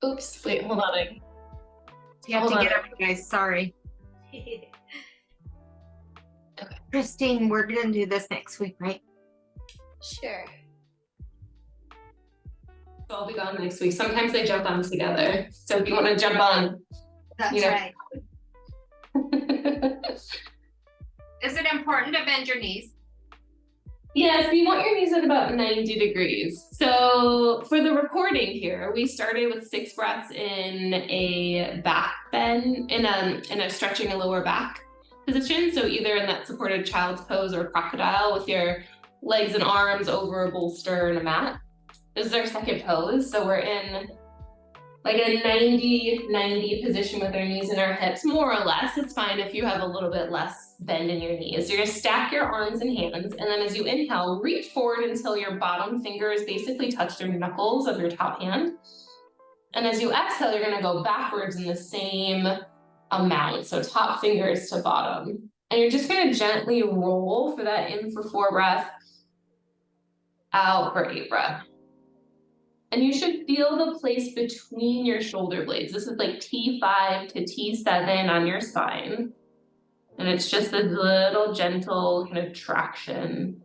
Oops, wait, hold on. You have Hold to on. get up, you guys. Sorry. Okay. Christine, we're gonna do this next week, right? Sure. So I'll be gone next week. Sometimes they jump on together. So if you want to jump on, That's right. right. Is it important to bend your knees? Yes, you want your knees at about 90 degrees. So for the recording here, we started with 6 breaths in a back bend, in a stretching a lower back position. So either in that supported child's pose or crocodile with your legs and arms over a bolster and a mat. This is our second pose. So we're in like a 90-90 position with our knees and our hips, more or less. It's fine if you have a little bit less bend in your knees. You're gonna stack your arms and hands, and then as you inhale, reach forward until your bottom fingers basically touch your knuckles of your top hand. And as you exhale, you're gonna go backwards in the same amount, so top fingers to bottom. And you're just gonna gently roll for that in for 4 breath, out for 8 breath. And you should feel the place between your shoulder blades. This is like T5 to T7 on your spine. And it's just this little gentle kind of traction.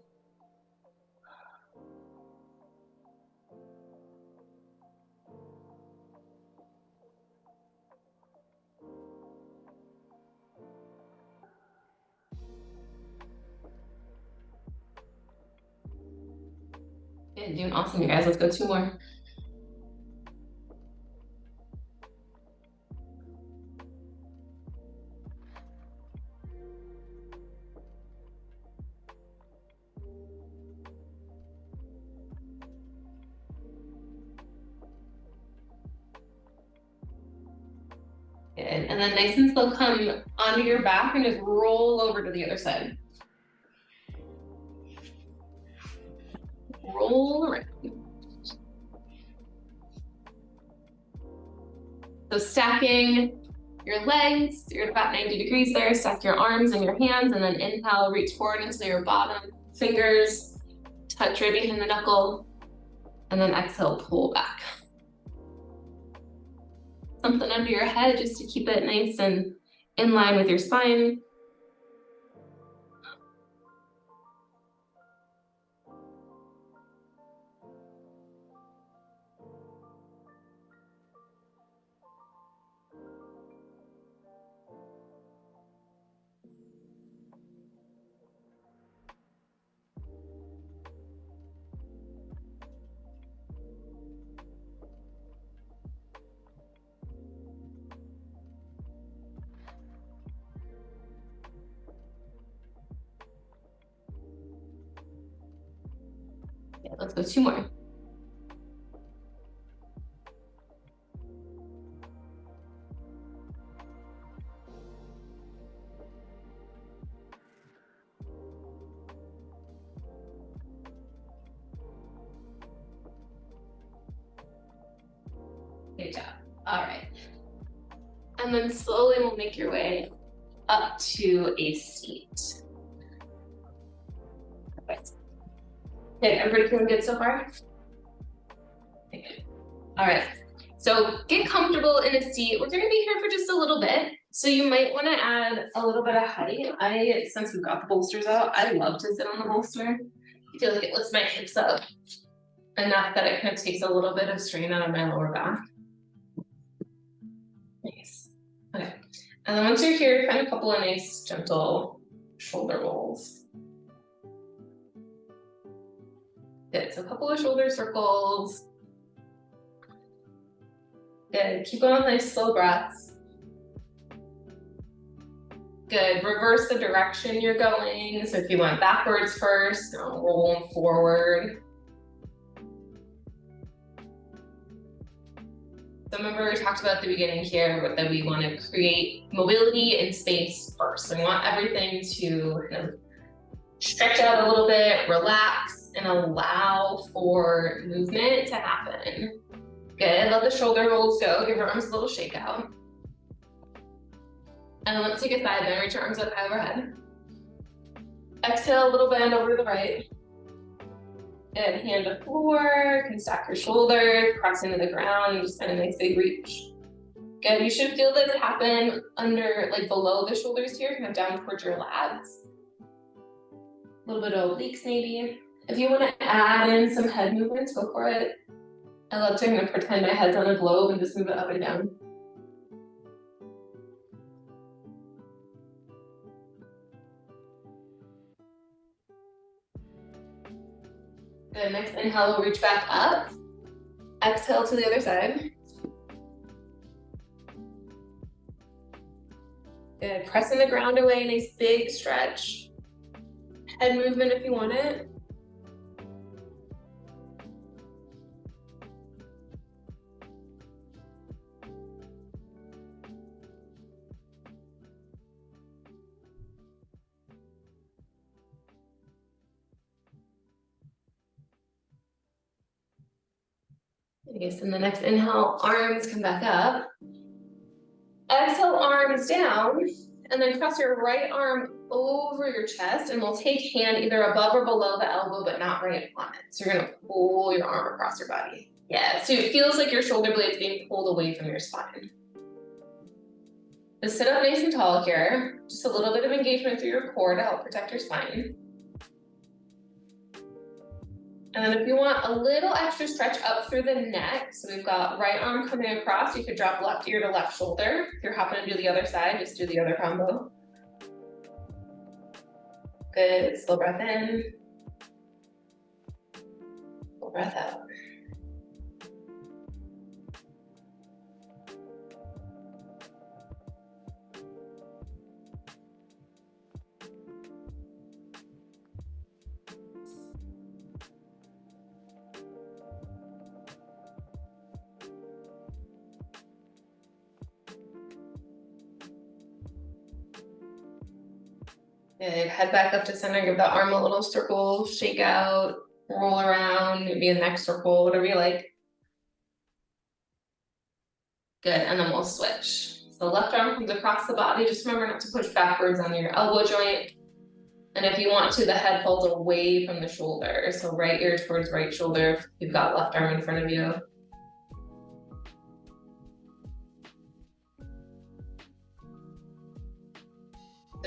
Yeah, doing awesome, you guys. Let's go 2 more. Good. And then nice and slow, come onto your back and just roll over to the other side. Roll around. So stacking your legs, you're at about 90 degrees there, stack your arms and your hands, and then inhale, reach forward until your bottom fingers touch right behind the knuckle, and then exhale, pull back. Something under your head just to keep it nice and in line with your spine. Yeah, let's go 2 more. Good job. All right. And then slowly we'll make your way up to a seat. Perfect. Okay, everybody feeling good so far? Okay. All right. So get comfortable in a seat. We're gonna be here for just a little bit. So you might want to add a little bit of height. Since we've got the bolsters out, I love to sit on the bolster. I feel like it lifts my hips up enough that it kind of takes a little bit of strain out of my lower back. Nice. Okay. And then once you're here, find a couple of nice, gentle shoulder rolls. Good. So a couple of shoulder circles. Good. Keep going with nice, slow breaths. Good. Reverse the direction you're going. So if you went backwards first, roll forward. So remember we talked about at the beginning here that we want to create mobility in space first. So we want everything to kind of stretch out a little bit, relax, and allow for movement to happen. Good. Let the shoulder rolls go. Give your arms a little shake out. And then let's take a side bend. Reach your arms up high overhead. Exhale, a little bend over to the right. Good, hand to floor, can stack your shoulders, press into the ground, just kind of nice big reach. Good, you should feel this happen under, like below the shoulders here, kind of down towards your lats. A little bit of obliques maybe. If you want to add in some head movements, go for it. I love to kind of pretend my head's on a globe and just move it up and down. Good, next inhale, we'll reach back up. Exhale to the other side. Good, pressing the ground away, nice big stretch. Head movement if you want it. Nice, and the next inhale, arms come back up. Exhale, arms down, and then cross your right arm over your chest, and we'll take hand either above or below the elbow, but not right on it. So you're gonna pull your arm across your body. Yeah, so it feels like your shoulder blade's being pulled away from your spine. Just sit up nice and tall here. Just a little bit of engagement through your core to help protect your spine. And then if you want a little extra stretch up through the neck, so we've got right arm coming across, you could drop left ear to left shoulder. If you're happy to do the other side, just do the other combo. Good, slow breath in. Full breath out. Good, head back up to center, give the arm a little circle, shake out, roll around, maybe a neck circle, whatever you like. Good, and then we'll switch. So left arm comes across the body, just remember not to push backwards on your elbow joint. And if you want to, the head falls away from the shoulder. So right ear towards right shoulder, if you've got left arm in front of you.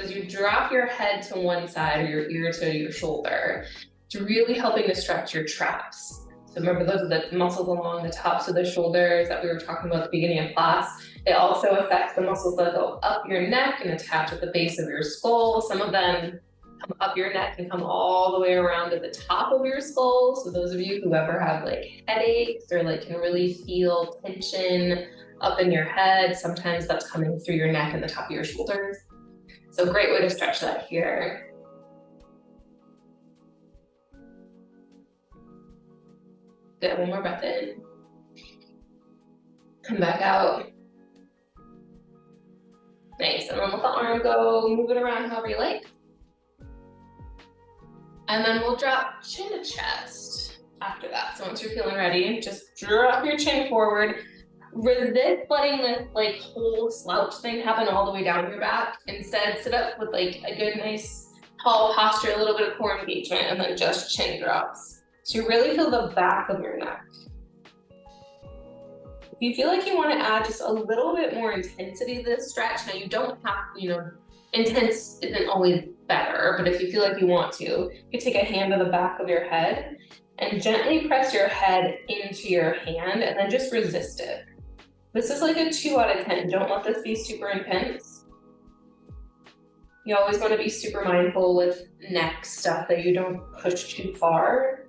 As you drop your head to one side or your ear to your shoulder, it's really helping to stretch your traps. So remember, those are the muscles along the tops of the shoulders that we were talking about at the beginning of class. It also affects the muscles that go up your neck and attach at the base of your skull. Some of them come up your neck and come all the way around to the top of your skull. So those of you who ever have like headaches or like can really feel tension up in your head, sometimes that's coming through your neck and the top of your shoulders. So great way to stretch that here. Good, one more breath in. Come back out. Nice, and then let the arm go, move it around however you like. And then we'll drop chin to chest after that. So once you're feeling ready, just drop your chin forward. Resist letting this like whole slouch thing happen all the way down your back. Instead, sit up with like a good, nice, tall posture, a little bit of core engagement, and then just chin drops. So you really feel the back of your neck. If you feel like you want to add just a little bit more intensity to this stretch, now you don't have, intense isn't always better, but if you feel like you want to, you can take a hand to the back of your head and gently press your head into your hand and then just resist it. This is like a 2 out of 10. Don't let this be super intense. You always want to be super mindful with neck stuff that you don't push too far,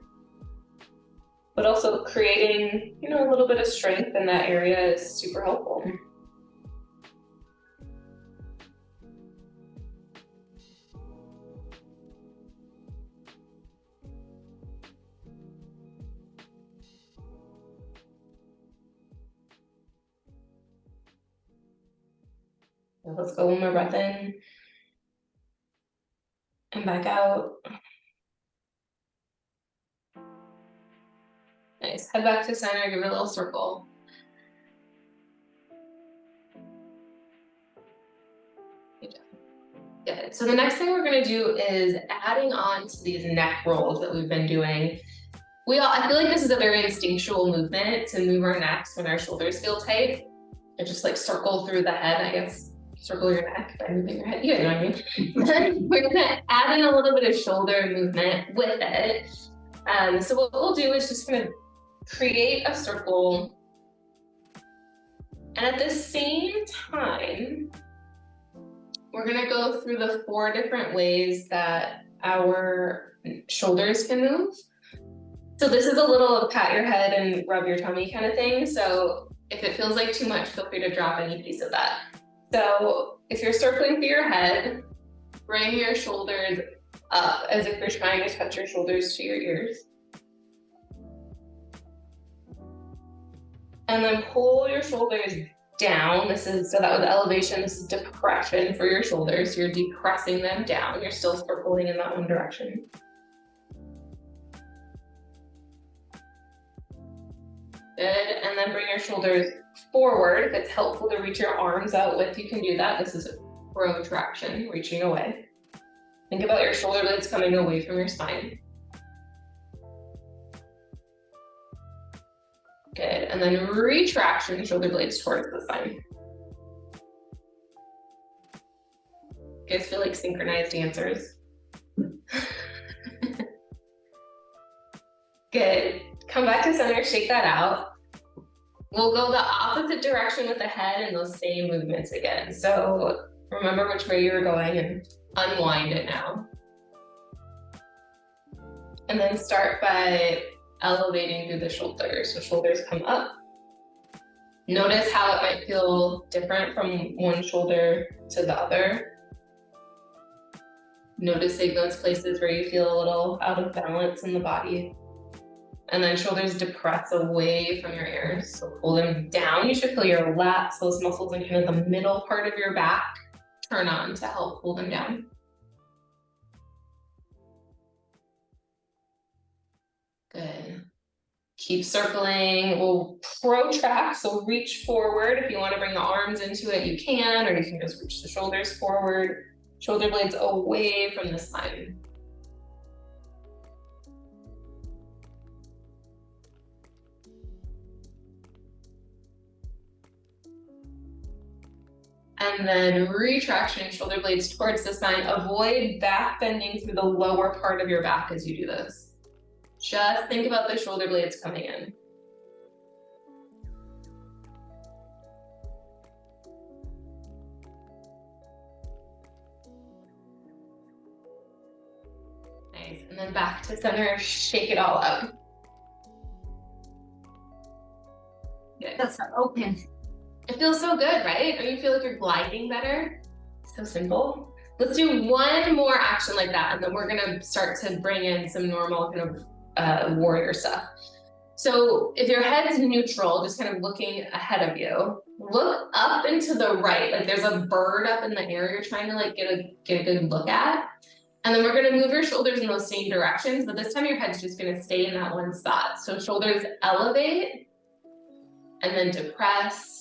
but also creating, a little bit of strength in that area is super helpful. Let's go one more breath in and back out. Nice, head back to center, give it a little circle. Good, so the next thing we're gonna do is adding on to these neck rolls that we've been doing. I feel like this is a very instinctual movement to move our necks when our shoulders feel tight. And just like circle through the head, I guess. Circle your neck by moving your head. You guys know what I mean. Then we're gonna add in a little bit of shoulder movement with it. So what we'll do is just kind of create a circle. And at the same time, we're gonna go through the 4 different ways that our shoulders can move. So this is a little pat your head and rub your tummy kind of thing. So if it feels like too much, feel free to drop any piece of that. So if you're circling through your head, bring your shoulders up as if you're trying to touch your shoulders to your ears. And then pull your shoulders down. So that was elevation, this is depression for your shoulders. You're depressing them down. You're still circling in that one direction. Good, and then bring your shoulders forward. If it's helpful to reach your arms out with, you can do that. This is protraction, reaching away. Think about your shoulder blades coming away from your spine. Good, and then retraction, shoulder blades towards the spine. You guys feel like synchronized dancers? Good. Come back to center, shake that out. We'll go the opposite direction with the head and those same movements again. So remember which way you were going and unwind it now. And then start by elevating through the shoulders. So shoulders come up. Notice how it might feel different from one shoulder to the other. Noticing those places where you feel a little out of balance in the body. And then shoulders depress away from your ears. So pull them down. You should feel your lats, those muscles in kind of the middle part of your back, turn on to help pull them down. Good. Keep circling. We'll protract, so reach forward. If you want to bring the arms into it, you can, or you can just reach the shoulders forward. Shoulder blades away from the spine. And then retraction, shoulder blades towards the spine. Avoid back bending through the lower part of your back as you do this. Just think about the shoulder blades coming in. Nice, and then back to center, shake it all up. Good. That's open. It feels so good, right? Don't you feel like you're gliding better? So simple. Let's do one more action like that, and then we're gonna start to bring in some normal kind of warrior stuff. So if your head's neutral, just kind of looking ahead of you, look up and to the right, like there's a bird up in the air you're trying to like get a good look at. And then we're gonna move your shoulders in those same directions, but this time your head's just gonna stay in that one spot. So shoulders elevate, and then depress,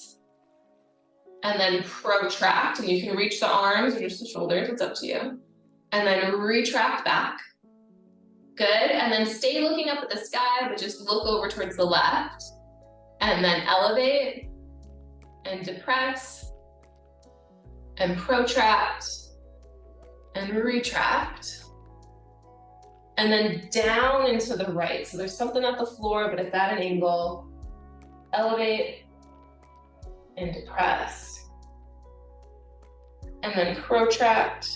and then protract, and you can reach the arms or just the shoulders, it's up to you. And then retract back. Good, and then stay looking up at the sky, but just look over towards the left. And then elevate, and depress, and protract, and retract. And then down into the right. So there's something at the floor, but it's at an angle. Elevate, and depress. And then protract,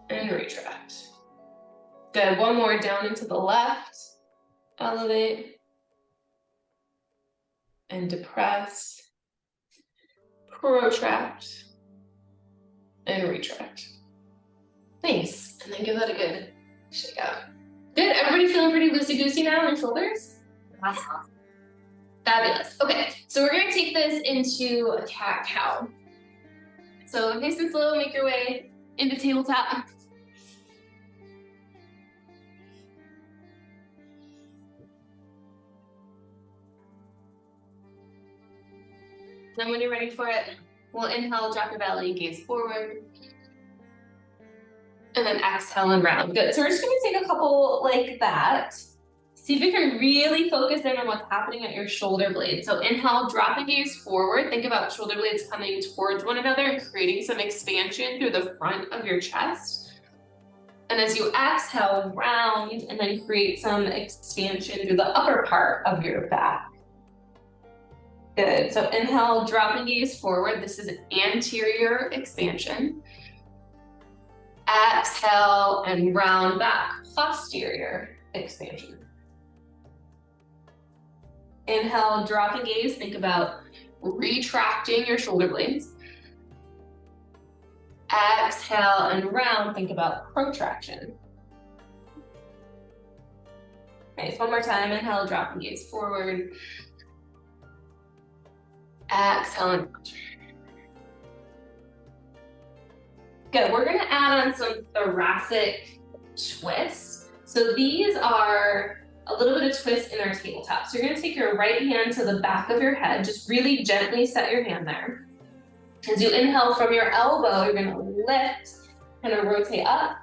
and retract. Good, one more down into the left, elevate, and depress, protract, and retract. Nice, and then give that a good shake out. Good, everybody feeling pretty loosey-goosey now in their shoulders? Awesome. Fabulous, okay, so we're gonna take this into a cat-cow. So nice and slow, make your way into tabletop. Then when you're ready for it, we'll inhale, drop your belly, gaze forward. And then exhale and round. Good, so we're just gonna take a couple like that. See if you can really focus in on what's happening at your shoulder blades. So inhale, drop the gaze forward. Think about shoulder blades coming towards one another and creating some expansion through the front of your chest. And as you exhale, round and then create some expansion through the upper part of your back. Good. So inhale, drop the gaze forward. This is anterior expansion. Exhale and round back, posterior expansion. Inhale, drop the gaze. Think about retracting your shoulder blades. Exhale and round. Think about protraction. Nice. One more time. Inhale, drop the gaze forward. Exhale and good. We're going to add on some thoracic twists. So these are a little bit of twist in our tabletop. So you're going to take your right hand to the back of your head. Just really gently set your hand there. As you inhale from your elbow, you're going to lift, kind of rotate up.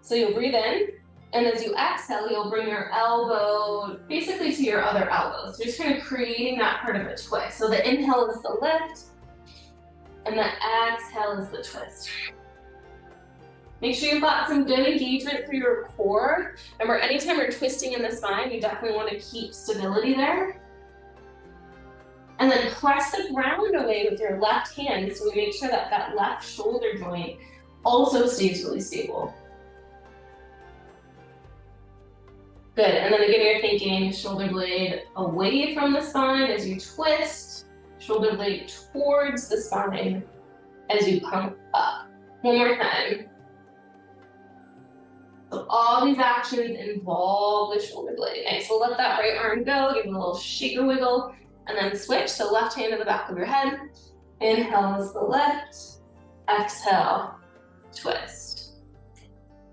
So you'll breathe in. And as you exhale, you'll bring your elbow basically to your other elbow. So just kind of creating that part of a twist. So the inhale is the lift, and the exhale is the twist. Make sure you've got some good engagement through your core. Remember, anytime you're twisting in the spine, you definitely want to keep stability there. And then press the ground away with your left hand so we make sure that that left shoulder joint also stays really stable. Good, and then again, you're thinking shoulder blade away from the spine as you twist, shoulder blade towards the spine as you come up. One more time. So all these actions involve the shoulder blade. Nice, we'll let that right arm go, give it a little shaker wiggle, and then switch. So left hand to the back of your head. Inhale is the lift, exhale, twist.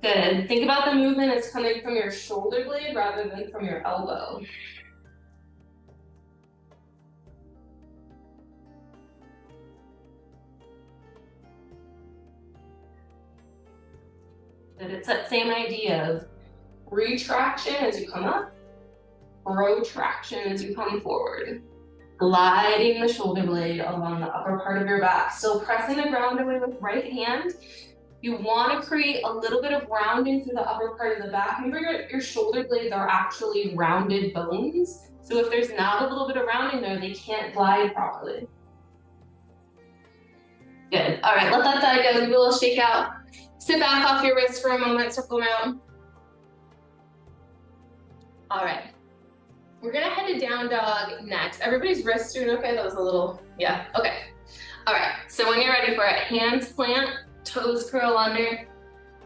Good, think about the movement as coming from your shoulder blade rather than from your elbow. Good, it's that same idea of retraction as you come up, protraction as you come forward. Gliding the shoulder blade along the upper part of your back. So pressing the ground away with right hand. You want to create a little bit of rounding through the upper part of the back. Remember, your shoulder blades are actually rounded bones. So if there's not a little bit of rounding there, they can't glide properly. Good. All right, let that thigh go. Give it a little shake out. Sit back off your wrist for a moment, circle around. All right. We're gonna head to down dog next. Everybody's wrists doing okay? That was a little, yeah, okay. All right, so when you're ready for it, hands plant, toes curl under,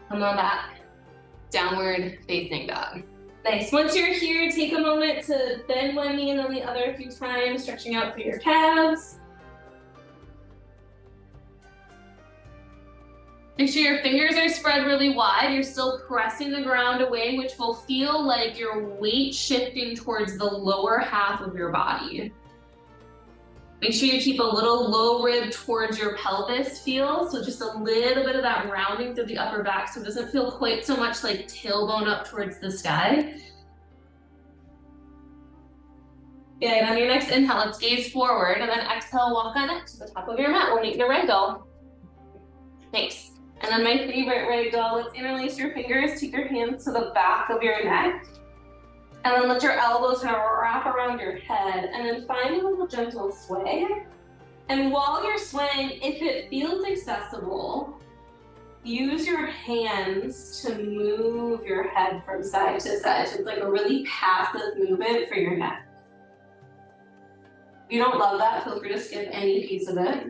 come on back, downward facing dog. Nice, once you're here, take a moment to bend one knee and then the other a few times, stretching out through your calves. Make sure your fingers are spread really wide. You're still pressing the ground away, which will feel like your weight shifting towards the lower half of your body. Make sure you keep a little low rib towards your pelvis feel. So just a little bit of that rounding through the upper back so it doesn't feel quite so much like tailbone up towards the sky. Good, on your next inhale, let's gaze forward and then exhale, walk on up to the top of your mat. We'll meet in a ragdoll. Thanks. And then my favorite ragdoll, let's interlace your fingers, take your hands to the back of your neck, and then let your elbows kind of wrap around your head, and then find a little gentle sway. And while you're swaying, if it feels accessible, use your hands to move your head from side to side. So it's like a really passive movement for your neck. If you don't love that, feel free to skip any piece of it.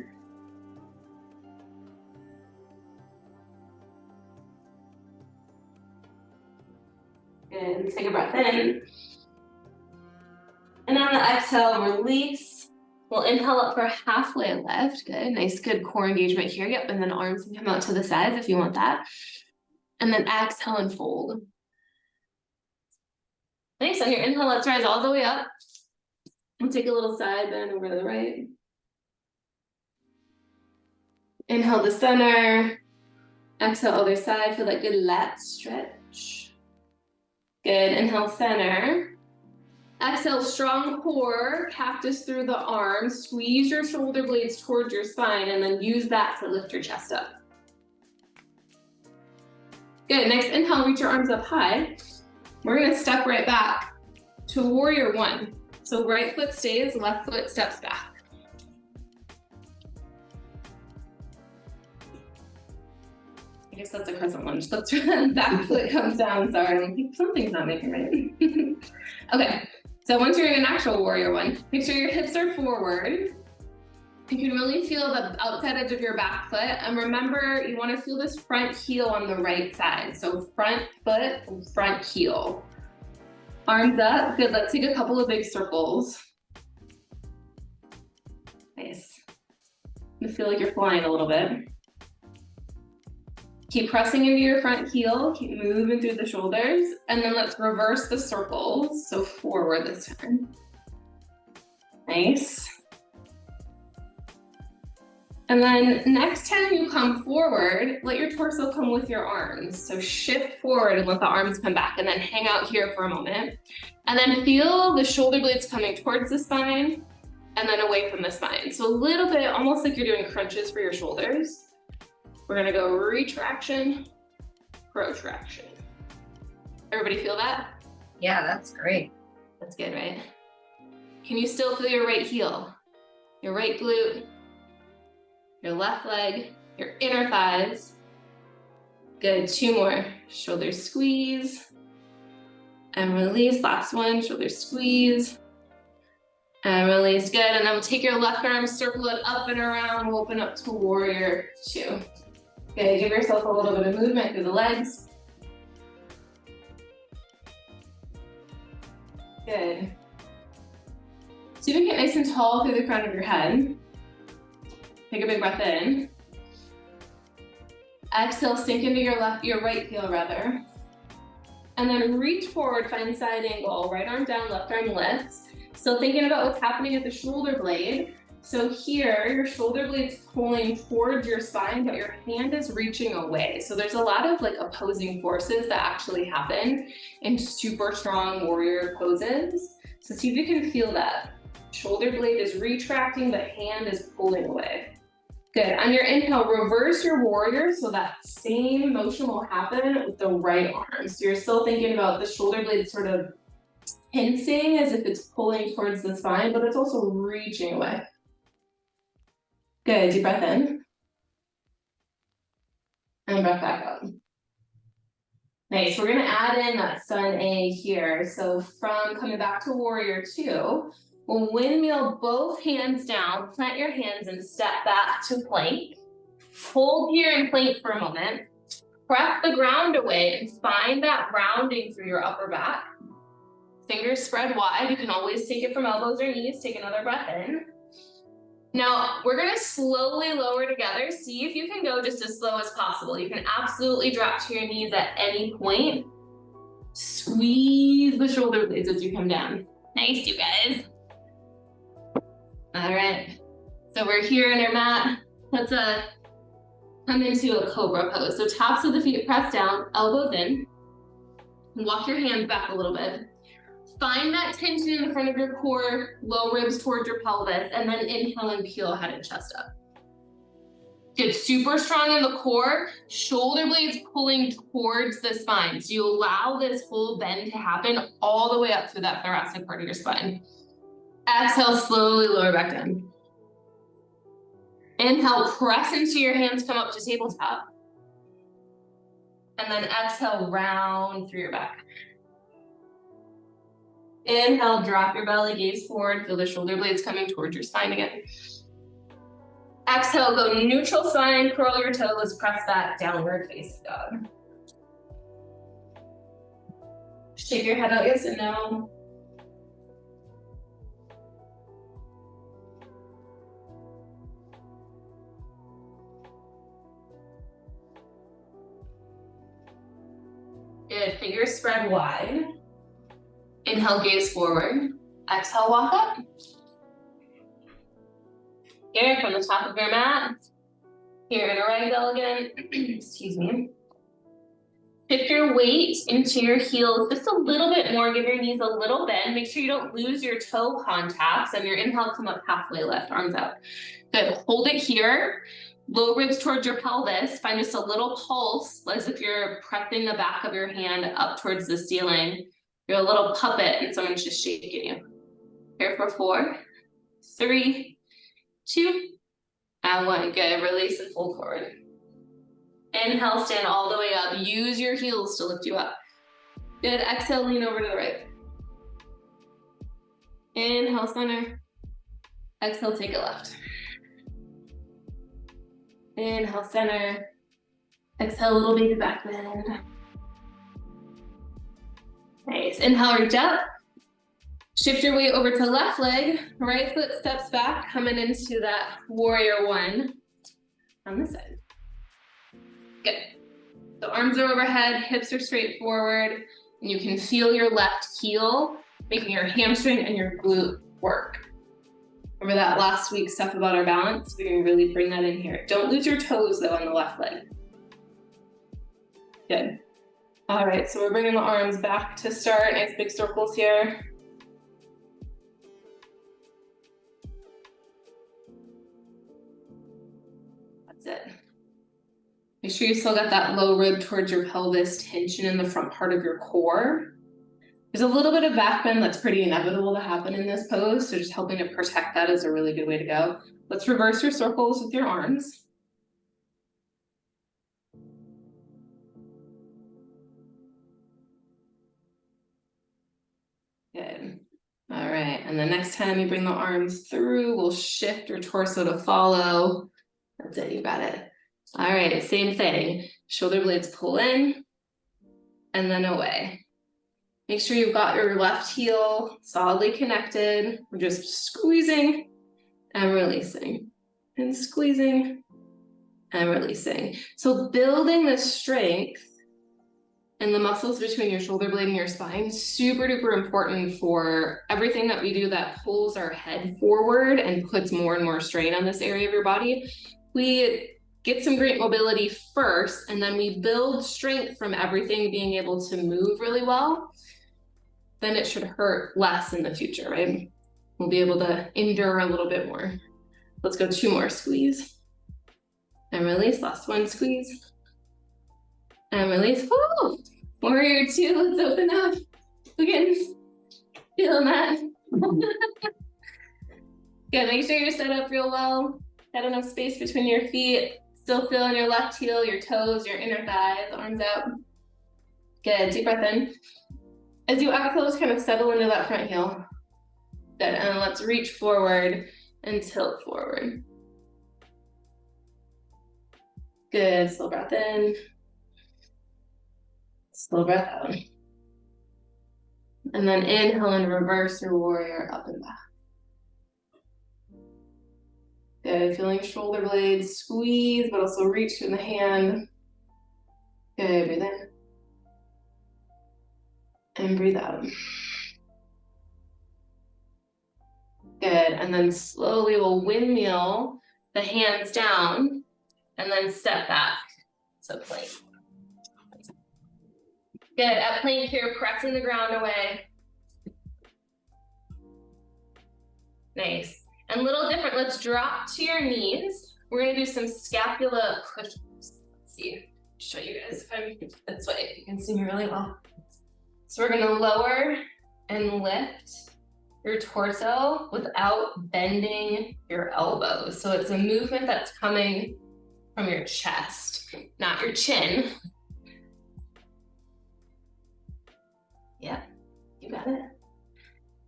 Good, take a breath in. And on the exhale, release. We'll inhale up for halfway lift. Good, nice, good core engagement here. Yep, and then arms can come out to the sides if you want that. And then exhale and fold. Nice, on your inhale, let's rise all the way up. We'll take a little side bend over to the right. Inhale to center. Exhale, other side. Feel that good lat stretch. Good, inhale center. Exhale, strong core, cactus through the arms, squeeze your shoulder blades towards your spine, and then use that to lift your chest up. Good, next inhale, reach your arms up high. We're gonna step right back to warrior one. So right foot stays, left foot steps back. I guess that's a crescent lunge. Let's back foot comes down, sorry. Something's not making right. Okay, so once you're in an actual warrior one, make sure your hips are forward. You can really feel the outside edge of your back foot. And remember, you wanna feel this front heel on the right side. So front foot, front heel. Arms up, good, let's take a couple of big circles. Nice. You feel like you're flying a little bit. Keep pressing into your front heel, keep moving through the shoulders, and then let's reverse the circles, so forward this time. Nice. And then next time you come forward, let your torso come with your arms. So shift forward and let the arms come back, and then hang out here for a moment. And then feel the shoulder blades coming towards the spine and then away from the spine. So a little bit, almost like you're doing crunches for your shoulders. We're gonna go retraction, protraction. Everybody feel that? Yeah, that's great. That's good, right? Can you still feel your right heel, your right glute, your left leg, your inner thighs? Good, 2 more. Shoulders squeeze and release. Last one, shoulders squeeze and release. Good, and then we'll take your left arm, circle it up and around. We'll open up to warrior 2. Okay, give yourself a little bit of movement through the legs. Good. So you can get nice and tall through the crown of your head. Take a big breath in. Exhale, sink into your right heel rather. And then reach forward, find side angle, right arm down, left arm lifts. Still thinking about what's happening at the shoulder blade. So here, your shoulder blade's pulling towards your spine, but your hand is reaching away. So there's a lot of like opposing forces that actually happen in super strong warrior poses. So see if you can feel that. Shoulder blade is retracting, but hand is pulling away. Good, on your inhale, reverse your warrior, so that same motion will happen with the right arm. So you're still thinking about the shoulder blade sort of pincing as if it's pulling towards the spine, but it's also reaching away. Good, deep breath in. And breath back up. Nice, we're gonna add in that sun A here. So from coming back to warrior 2, we'll windmill both hands down, plant your hands and step back to plank. Hold here in plank for a moment. Press the ground away and find that rounding through your upper back. Fingers spread wide. You can always take it from elbows or knees. Take another breath in. Now, we're gonna slowly lower together. See if you can go just as slow as possible. You can absolutely drop to your knees at any point. Squeeze the shoulder blades as you come down. Nice, you guys. All right, so we're here in our mat. Let's come into a cobra pose. So tops of the feet press down, elbows in. Walk your hands back a little bit. Find that tension in the front of your core, low ribs towards your pelvis, and then inhale and peel head and chest up. Get super strong in the core, shoulder blades pulling towards the spine. So you allow this full bend to happen all the way up through that thoracic part of your spine. Exhale, slowly lower back down. Inhale, press into your hands, come up to tabletop. And then exhale, round through your back. Inhale, drop your belly, gaze forward, feel the shoulder blades coming towards your spine again. Exhale, go neutral spine, curl your toes, press back, downward facing dog. Shake your head out, yes and no. Good, fingers spread wide. Inhale, gaze forward. Exhale, walk up. Here, from the top of your mat. Here in a ragdoll again. Excuse me. Shift your weight into your heels just a little bit more. Give your knees a little bend. Make sure you don't lose your toe contacts. On your inhale, come up halfway, left arms out. Good. Hold it here. Low ribs towards your pelvis. Find just a little pulse, as if you're pressing the back of your hand up towards the ceiling. You're a little puppet and someone's just shaking you. Here for 4, 3, 2, and 1. Good. Release and fold forward. Inhale, stand all the way up. Use your heels to lift you up. Good. Exhale, lean over to the right. Inhale, center. Exhale, take it left. Inhale, center. Exhale, little baby back bend. Nice. Inhale, reach up. Shift your weight over to left leg. Right foot steps back, coming into that warrior 1 on this side. Good. So arms are overhead, hips are straight forward, and you can feel your left heel making your hamstring and your glute work. Remember that last week's stuff about our balance? We can really bring that in here. Don't lose your toes though on the left leg. Good. All right, so we're bringing the arms back to start. Nice big circles here. That's it. Make sure you still got that low rib towards your pelvis, tension in the front part of your core. There's a little bit of back bend that's pretty inevitable to happen in this pose, so just helping to protect that is a really good way to go. Let's reverse your circles with your arms. Good. All right, and the next time you bring the arms through, we'll shift your torso to follow. That's it, you got it. All right, same thing. Shoulder blades pull in and then away. Make sure you've got your left heel solidly connected. We're just squeezing and releasing and squeezing and releasing. So building the strength and the muscles between your shoulder blade and your spine, super duper important for everything that we do that pulls our head forward and puts more and more strain on this area of your body. We get some great mobility first, and then we build strength from everything being able to move really well. Then it should hurt less in the future, right? We'll be able to endure a little bit more. Let's go 2 more. Squeeze and release. Last one, squeeze and release. Woo! Warrior 2, let's open up. Again, feeling that. Good, make sure you're set up real well. Got enough space between your feet. Still feeling your left heel, your toes, your inner thighs, arms out. Good, deep breath in. As you exhale, just kind of settle into that front heel. Good, and let's reach forward and tilt forward. Good, slow breath in. Slow breath out. And then inhale and reverse your warrior up and back. Good, feeling shoulder blades squeeze, but also reach through the hand. Good, breathe in. And breathe out. Good, and then slowly we'll windmill the hands down and then step back. So plank. Good, at plank here, pressing the ground away. Nice. And a little different, let's drop to your knees. We're gonna do some scapula push-ups. Let's see, show you guys if I'm this way, if you can see me really well. So we're gonna lower and lift your torso without bending your elbows. So it's a movement that's coming from your chest, not your chin. Yeah, you got it.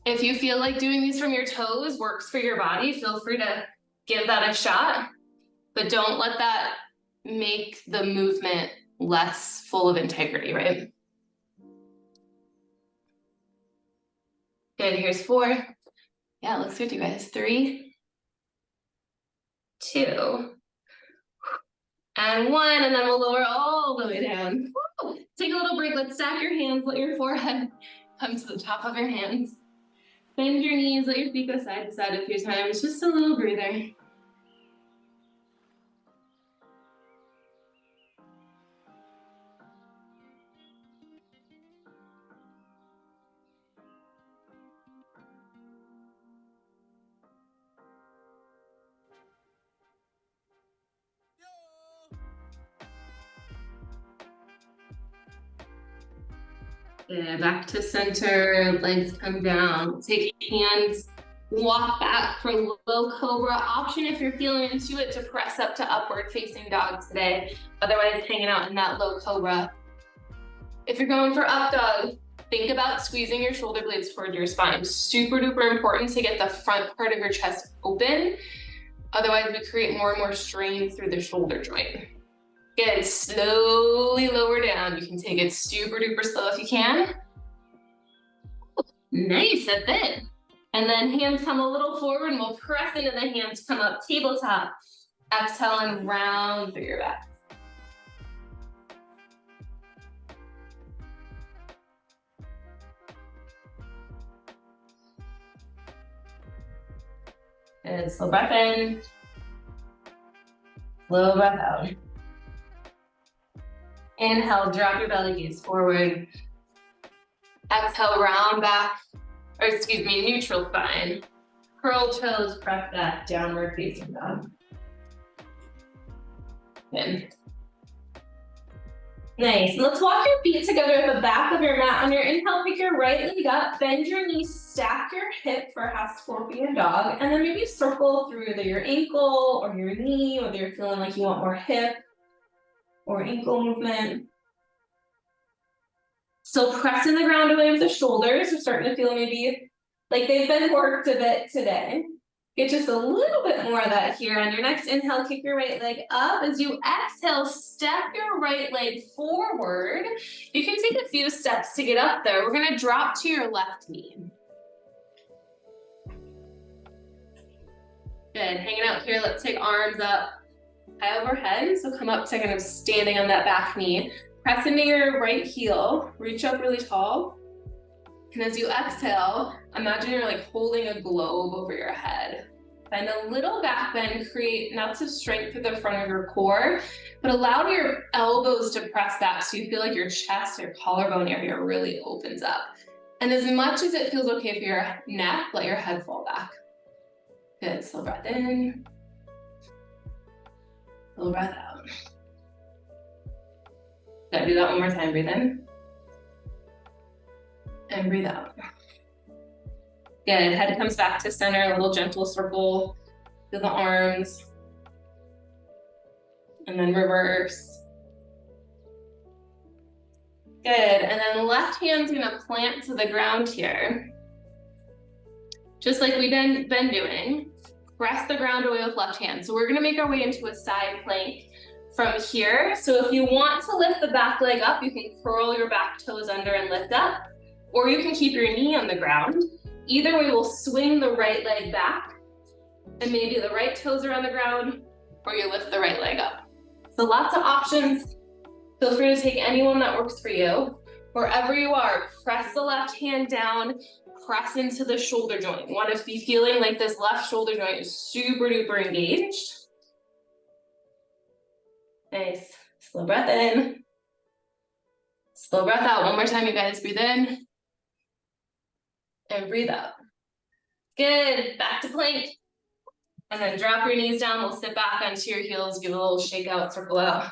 If you feel like doing these from your toes works for your body, feel free to give that a shot, but don't let that make the movement less full of integrity, right? Good, here's 4. Yeah, it looks good, you guys. 3, 2, and 1, and then we'll lower all the way down. Woo! Take a little break, let's stack your hands, let your forehead come to the top of your hands. Bend your knees, let your feet go side to side a few times, just a little breather. Good, back to center, legs come down. Take hands, walk back for low cobra. Option if you're feeling into it to press up to upward facing dog today. Otherwise, hanging out in that low cobra. If you're going for up dog, think about squeezing your shoulder blades toward your spine. Super duper important to get the front part of your chest open. Otherwise, we create more and more strain through the shoulder joint. Good, slowly lower down. You can take it super duper slow if you can. Nice, that's it. And then hands come a little forward and we'll press into the hands, come up tabletop. Exhale and round through your back. Good, slow breath in. Slow breath out. Inhale, drop your belly gaze forward. Exhale, round back, or excuse me, neutral spine. Curl toes, press back, downward facing dog. Good. Nice. Let's walk your feet together at the back of your mat. On your inhale, pick your right leg up, bend your knees, stack your hip for half scorpion dog, and then maybe circle through either your ankle or your knee, whether you're feeling like you want more hip or ankle movement. Still pressing the ground away with the shoulders. We're starting to feel maybe like they've been worked a bit today. Get just a little bit more of that here. On your next inhale, kick your right leg up. As you exhale, step your right leg forward. You can take a few steps to get up there. We're gonna drop to your left knee. Good, hanging out here, let's take arms up high overhead. So come up to kind of standing on that back knee. Press into your right heel, reach up really tall. And as you exhale, imagine you're like holding a globe over your head. Find a little back bend, create lots of strength through the front of your core, but allow your elbows to press back so you feel like your chest or collarbone area really opens up. And as much as it feels okay for your neck, let your head fall back. Good, slow breath in. Slow breath out. Good, do that one more time, breathe in. And breathe out. Good, head comes back to center, a little gentle circle. Feel the arms. And then reverse. Good, and then left hand's gonna plant to the ground here. Just like we've been doing. Press the ground away with left hand. So we're gonna make our way into a side plank from here. So if you want to lift the back leg up, you can curl your back toes under and lift up. Or you can keep your knee on the ground. Either way, we'll swing the right leg back and maybe the right toes are on the ground or you lift the right leg up. So lots of options. Feel free to take anyone that works for you. Wherever you are, press the left hand down, press into the shoulder joint. You want to be feeling like this left shoulder joint is super duper engaged. Nice. Slow breath in. Slow breath out. One more time, you guys. Breathe in. And breathe out. Good, back to plank. And then drop your knees down, we'll sit back onto your heels, give a little shake out, circle out.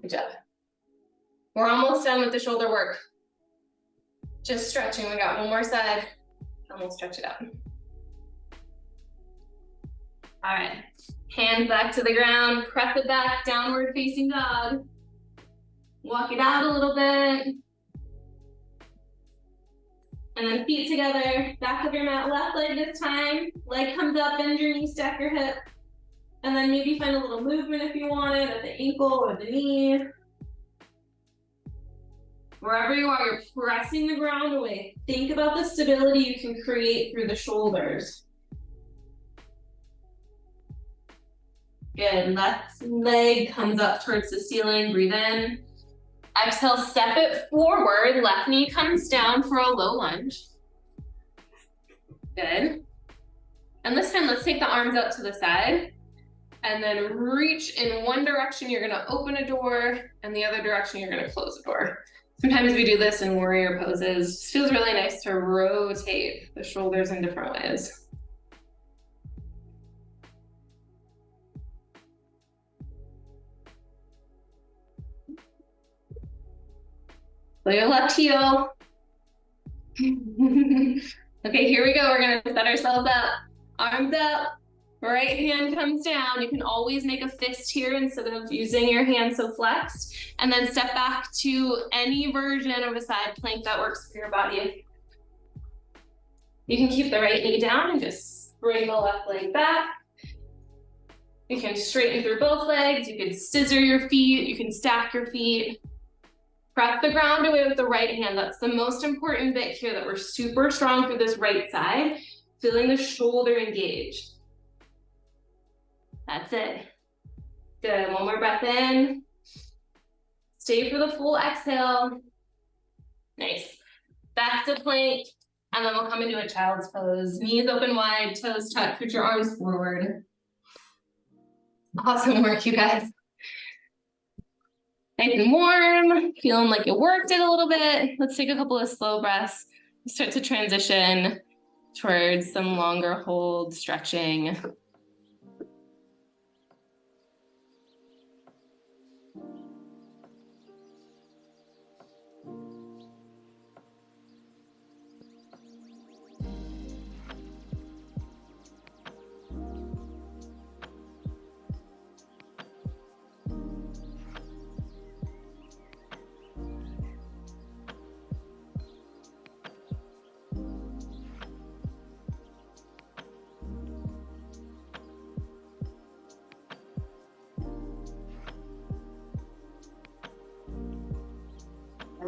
Good job. We're almost done with the shoulder work. Just stretching, we got one more side, and we'll stretch it out. All right, hands back to the ground, press it back, downward facing dog. Walk it out a little bit. And then feet together, back of your mat, left leg this time. Leg comes up, bend your knee, stack your hip. And then maybe find a little movement if you want it, at the ankle or the knee. Wherever you are, you're pressing the ground away. Think about the stability you can create through the shoulders. Good, left leg comes up towards the ceiling, breathe in. Exhale, step it forward, left knee comes down for a low lunge. Good. And this time, let's take the arms out to the side and then reach in one direction, you're gonna open a door, and the other direction, you're gonna close a door. Sometimes we do this in warrior poses. It feels really nice to rotate the shoulders in different ways. So your left heel, Okay, here we go. We're gonna set ourselves up. Arms up, right hand comes down. You can always make a fist here instead of using your hand so flexed. And then step back to any version of a side plank that works for your body. You can keep the right knee down and just bring the left leg back. You can straighten through both legs. You can scissor your feet. You can stack your feet. Press the ground away with the right hand. That's the most important bit here, that we're super strong through this right side, feeling the shoulder engaged. That's it. Good, one more breath in. Stay for the full exhale. Nice. Back to plank, and then we'll come into a child's pose. Knees open wide, toes tucked, put your arms forward. Awesome work, you guys. Nice and warm, feeling like it worked it a little bit. Let's take a couple of slow breaths. Start to transition towards some longer hold stretching.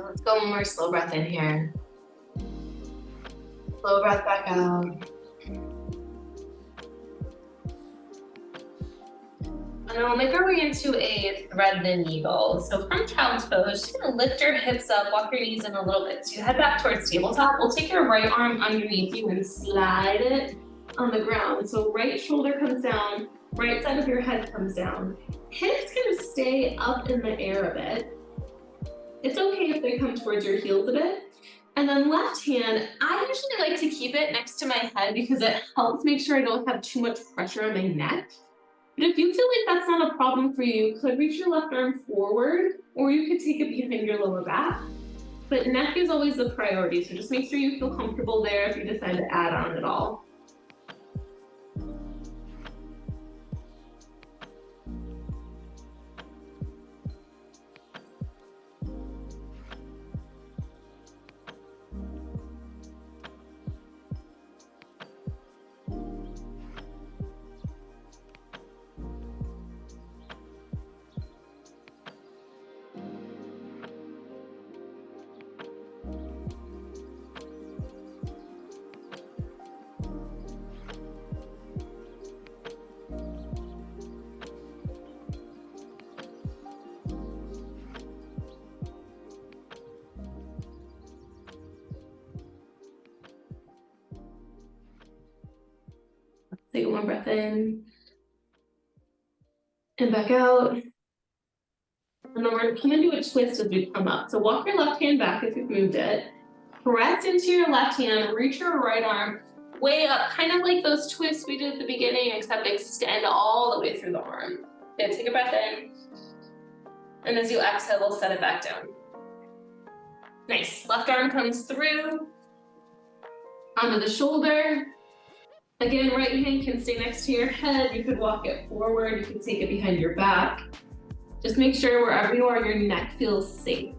Let's go one more slow breath in here. Slow breath back out. And then we'll make our way into a thread the needle. So from child's pose, just gonna lift your hips up, walk your knees in a little bit. So you head back towards tabletop. We'll take your right arm underneath you and slide it on the ground. So right shoulder comes down, right side of your head comes down. Hips gonna stay up in the air a bit. It's okay if they come towards your heels a bit. And then left hand, I usually like to keep it next to my head because it helps make sure I don't have too much pressure on my neck. But if you feel like that's not a problem for you, you could reach your left arm forward, or you could take it behind your lower back. But neck is always the priority, so just make sure you feel comfortable there if you decide to add on at all. Take one breath in and back out. And then we're going to come into a twist as we come up. So walk your left hand back if you've moved it. Press into your left hand, reach your right arm way up, kind of like those twists we did at the beginning, except extend all the way through the arm. Okay, take a breath in. And as you exhale, we'll set it back down. Nice. Left arm comes through onto the shoulder. Again, right hand can stay next to your head. You could walk it forward. You can take it behind your back. Just make sure wherever you are, your neck feels safe.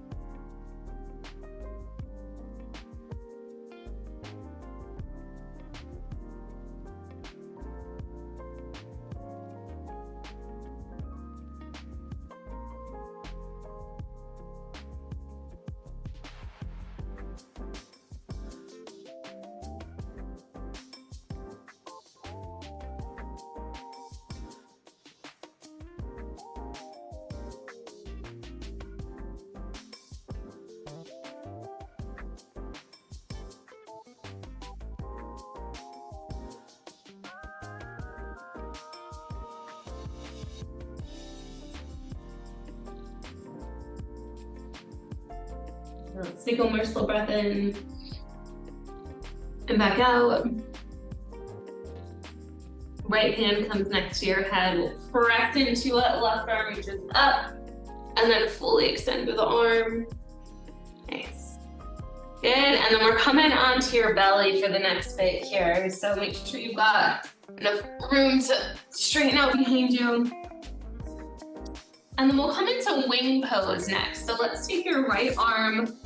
Let's take one more slow breath in and back out. Right hand comes next to your head. We'll press into it. Left arm reaches up and then fully extend through the arm. Nice. Good, and then we're coming onto your belly for the next bit here. So make sure you've got enough room to straighten out behind you. And then we'll come into wing pose next. So let's take your right arm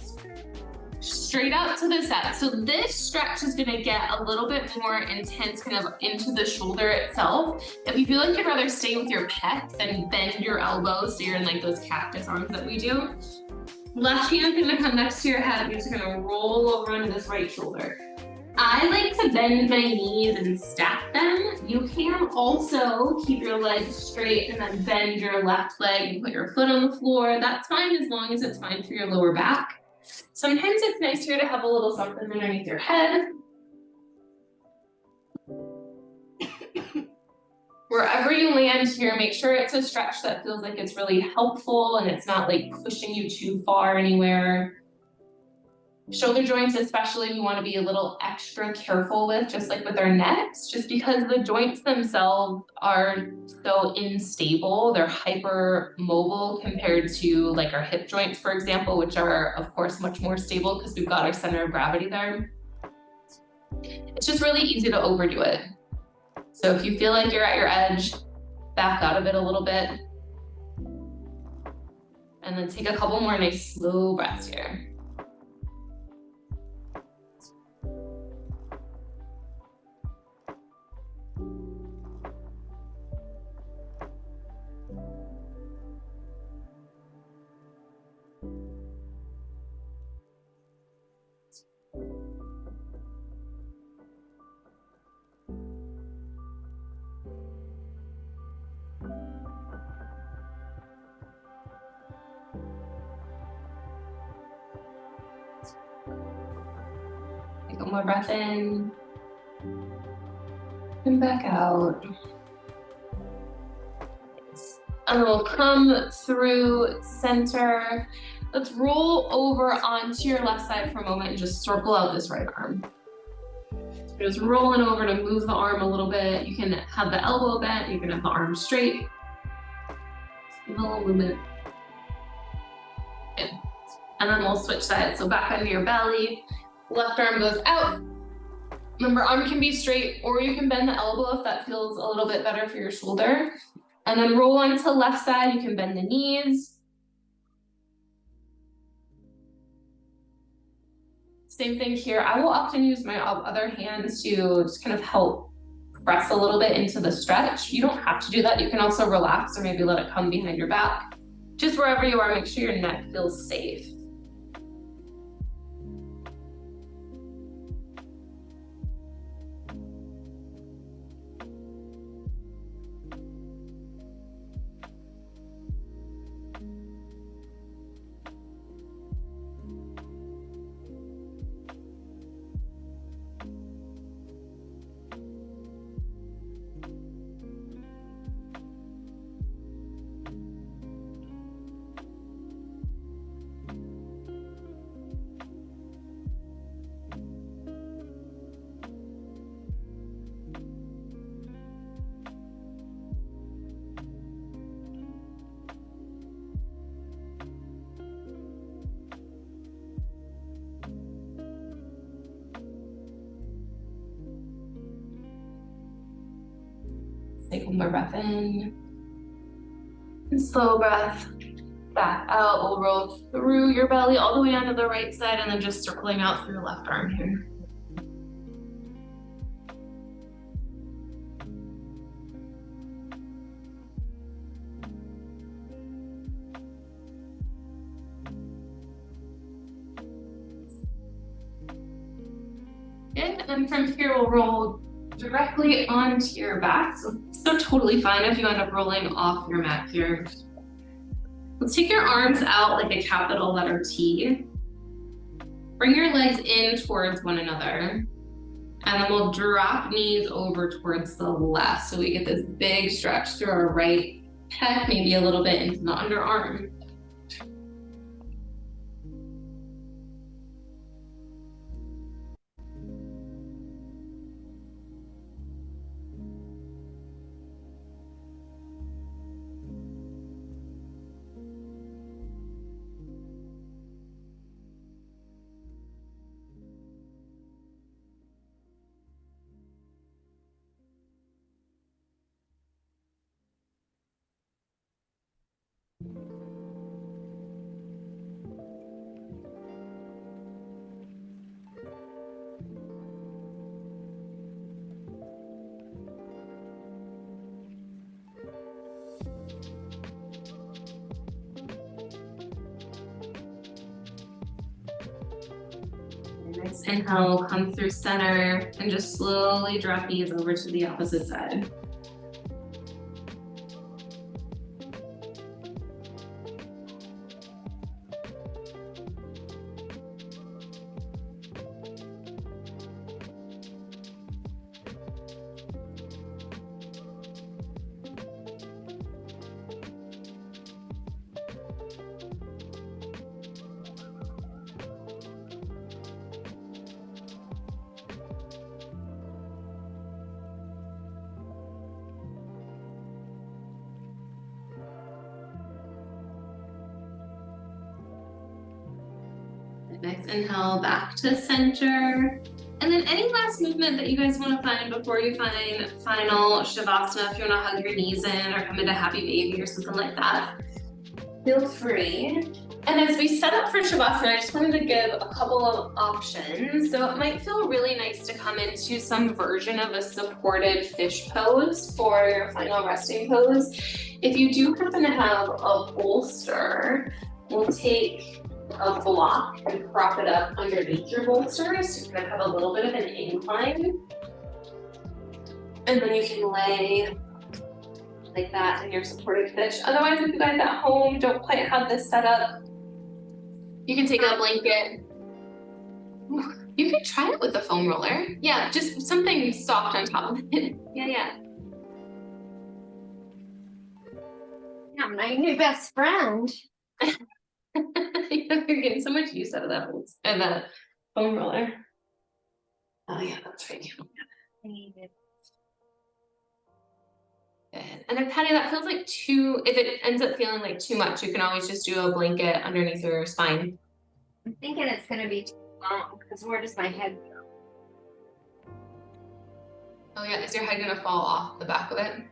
straight out to the side. So this stretch is gonna get a little bit more intense kind of into the shoulder itself. If you feel like you'd rather stay with your pec, then bend your elbows so you're in like those cactus arms that we do. Left hand's gonna come next to your head. You're just gonna roll over onto this right shoulder. I like to bend my knees and stack them. You can also keep your legs straight and then bend your left leg and put your foot on the floor. That's fine as long as it's fine for your lower back. Sometimes it's nice here to have a little something underneath your head. Wherever you land here, make sure it's a stretch that feels like it's really helpful and it's not like pushing you too far anywhere. Shoulder joints especially, we want to be a little extra careful with, just like with our necks, just because the joints themselves are so unstable. They're hyper mobile compared to like our hip joints, for example, which are of course much more stable because we've got our center of gravity there. It's just really easy to overdo it. So if you feel like you're at your edge, back out of it a little bit. And then take a couple more nice slow breaths here. Take one more breath in. And back out. And we'll come through center. Let's roll over onto your left side for a moment and just circle out this right arm. So just rolling over to move the arm a little bit. You can have the elbow bent, you can have the arm straight. A little movement. Good. And then we'll switch sides. So back under your belly, left arm goes out. Remember, arm can be straight or you can bend the elbow if that feels a little bit better for your shoulder. And then roll onto the left side, you can bend the knees. Same thing here. I will often use my other hand to just kind of help press a little bit into the stretch. You don't have to do that. You can also relax or maybe let it come behind your back. Just wherever you are, make sure your neck feels safe. Take one more breath in. And slow breath back out. We'll roll through your belly all the way onto the right side and then just circling out through your left arm here. Good, and from here we'll roll directly onto your back. So totally fine if you end up rolling off your mat here. Let's take your arms out like a capital letter T. Bring your legs in towards one another. And then we'll drop knees over towards the left. So we get this big stretch through our right pec, maybe a little bit into the underarm. Nice inhale, come through center, and just slowly drop knees over to the opposite side. Next inhale, back to center. And then any last movement that you guys want to find before you find final Shavasana, if you want to hug your knees in or come into happy baby or something like that, feel free. And as we set up for Shavasana, I just wanted to give a couple of options. So it might feel really nice to come into some version of a supported fish pose for your final resting pose. If you do happen to have a bolster, we'll take a block and prop it up underneath your bolster, so you're gonna have a little bit of an incline. And then you can lay like that in your supported fish. Otherwise, if you guys at home don't quite have this set up, you can take a blanket. You could try it with a foam roller. Yeah, just something soft on top of it. Yeah. Yeah, my new best friend. You're getting so much use out of that and the foam roller. Oh yeah, that's right. I need it. Good. And if Patty, that feels like if it ends up feeling like too much, you can always just do a blanket underneath your spine. I'm thinking it's gonna be too long because where does my head go? Oh yeah, is your head gonna fall off the back of it?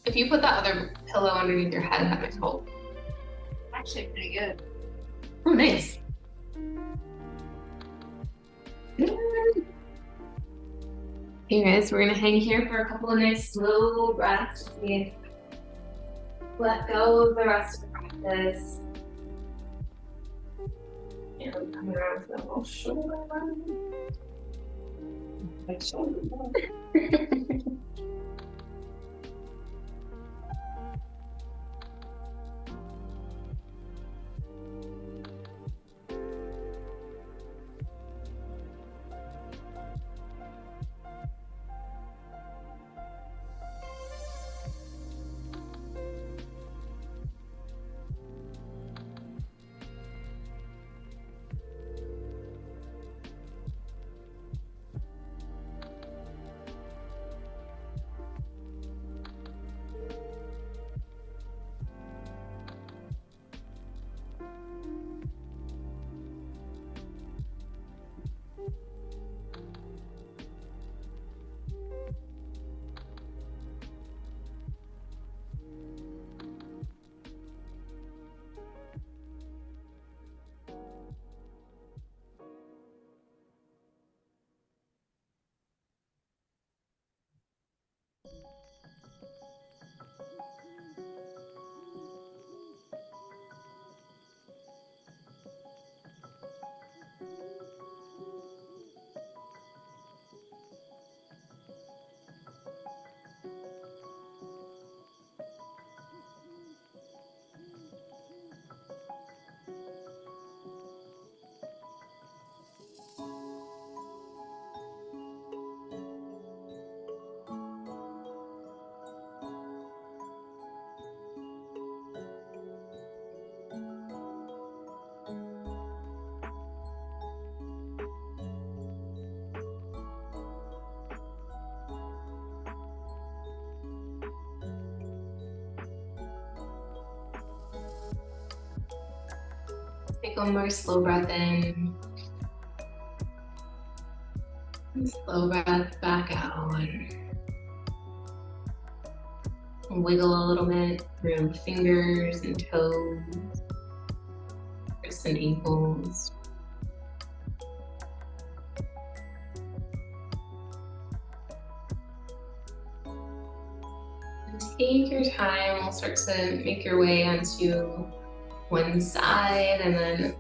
If you put that other pillow underneath your head, that might help. Actually pretty good. Oh, nice. Hey guys, we're gonna hang here for a couple of nice slow breaths. We let go of the rest of the practice. And come around for a little shoulder run. Like shoulder run. Take one more slow breath in. And slow breath back out. And wiggle a little bit through fingers and toes, wrists and ankles. And take your time. We'll start to make your way onto one side, and then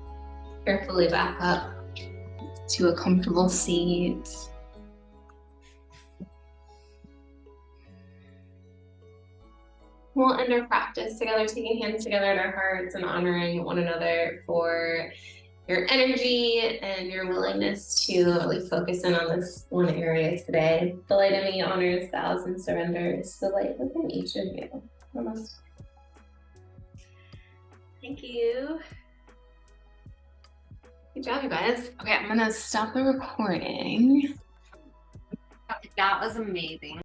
Carefully back up to a comfortable seat. We'll end our practice together, taking hands together at our hearts and honoring one another for your energy and your willingness to really focus in on this one area today. The light in me honors, bows, and surrenders the light within each of you. Namaste. Thank you. Good job, you guys. Okay, I'm gonna stop the recording. That was amazing.